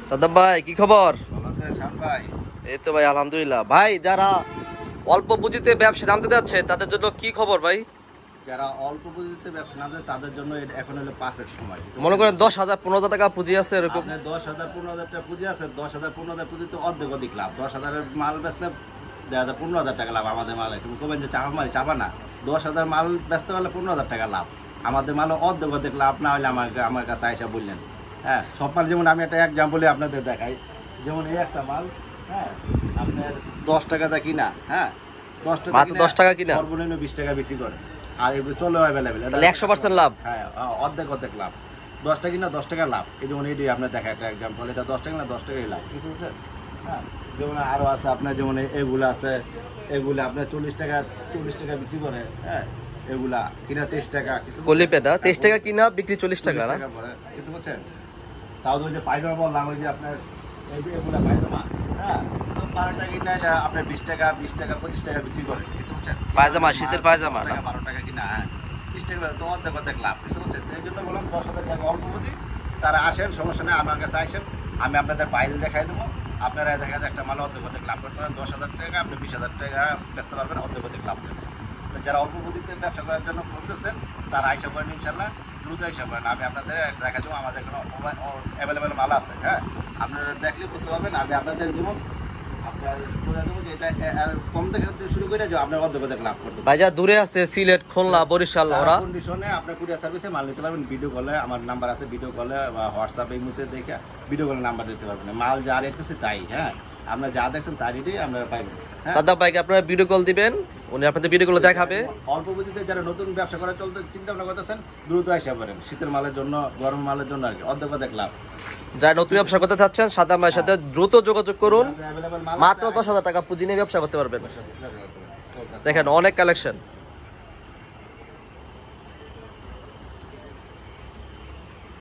সাদ্দাম ভাই কি খবর? ভালো আছেন শান ভাই? এই তো ভাই আলহামদুলিল্লাহ। ভাই যারা অল্প পুঁজিতে ব্যবসা নামতে যাচ্ছে তাদের জন্য কি খবর ভাই? যারা অল্প পুঁজিতে ব্যবসা নামছে তাদের জন্য এখন হলো পারফেক্ট সময়। মনে করেন 10,000 15,000 টাকা পুঁজি আছে এরকম। 10,000 15,000 টাকা পুঁজি আছে, 10,000 15,000 পুঁজিতে অর্ধেক লাভ। 10,000-এর মাল বেচলে 15,000 টাকা লাভ আমাদের মালে। তুমি কবেন যে চাপা না, 10,000 মাল বেচতে পারলে 15,000 টাকা লাভ। আমাদের মালে অর্ধেক লাভ না হলে আমার কাছে আইসা বললেন। হ্যাঁ, সব মাল যেমন আমি একটা এক্সাম্পলে আপনাদের দেখাই। যেমন এই একটা মাল, হ্যাঁ, আপনার 10 টাকাটা কিনা, হ্যাঁ, 10 টাকা কিনা সর্বনিম্ন 20 টাকা বিক্রি করে। আর এগুলো চলো অ্যাভেলেবেল, তাহলে 100% লাভ। হ্যাঁ, অর্ধেক লাভ। 10 টাকা কিনা 10 টাকা লাভ। এই যেমন এটি আপনার দেখা একটা এক্সাম্পল, এটা 10 টাকা না 10 টাকাই লাভ, কিছু বুঝছেন? হ্যাঁ, যেমন আরও আছে আপনার, যেমন এগুলো আছে, এগুলো আপনার 40 টাকা বিক্রি করে। হ্যাঁ, এগুলা কিনা 23 টাকা, কিছু কলিপেটা 23 টাকা কিনা বিক্রি 40 টাকা না, কিছু বুঝছেন? তাও ওই যে পায়জামা বললাম, ওই যে আপনার এগুলা পায়জামা, হ্যাঁ, 12 টাকা কিনা আপনার 20 টাকা 25 টাকা বিক্রি করে, কিছু বুঝছেন? পায়জামা, শীতের পায়জামা 12 টাকা কিনা, হ্যাঁ, 20 টাকা তো অর্ধেক লাভ, কিছু বুঝছেন? এই জন্য বললাম 10,000 টাকা অল্প বুঝি, তারা আসেন, সমস্যা নেই, আমার কাছে আসেন, আমি আপনাদের বাইরে দেখাই দেবো। আপনারা দেখা যায় একটা মাল অর্ধেক লাভ করতে পারেন। 10,000 টাকা আপনি 20,000 টাকা বেচতে পারবেন, অর্ধেক লাভ দেবেন। যারা অল্প পুঁজিতে ব্যবসা করার জন্য খুঁজতেছেন তারা আইসা করেন, ইনশাল্লাহ দ্রুত আইসা করেন। আমি আপনাদের দেখা দেবো, আমাদের কোনো অ্যাভেলেবেল মাল আছে। হ্যাঁ, আপনারা দেখলে বুঝতে পারবেন। আমি আপনাদের যেমন কম থেকে শুরু করে যে আপনার অর্ধেক লাভ করতে ভাই। যা দূরে আছে, সিলেট, খুলনা, বরিশাল, ওরা কন্ডিশনে আপনার কুরিয়ার সার্ভিসে মাল নিতে পারবেন। ভিডিও কলে আমার নাম্বার আছে, ভিডিও কলে বা হোয়াটসঅ্যাপে এই মুহূর্তে দেখে ভিডিও কলে নাম্বার দিতে পারবেন। মাল যা রেট করছে তাই, হ্যাঁ, আপনারা যা দেখছেন তার রেটেই আপনারা পাইবেন। সাদ্দাম ভাইকে আপনারা ভিডিও কল দিবেন, উনি আপনাদের ভিডিও কল দেখাবে। অল্প পুঁজিতে যারা নতুন ব্যবসা করার চিন্তা ভাবনা করতেছেন, দ্রুত আসা পারেন। শীতের মালের জন্য, গরম মালের জন্য আর কি অর্ধেক লাভ। যারা নতুন ব্যবসা করতে চাচ্ছেন সাদ্দাম ভাইয়ের সাথে দ্রুত যোগাযোগ করুন। মাত্র 10,000 টাকা পুঁজি নিয়ে ব্যবসা করতে পারবেন। দেখেন অনেক কালেকশন।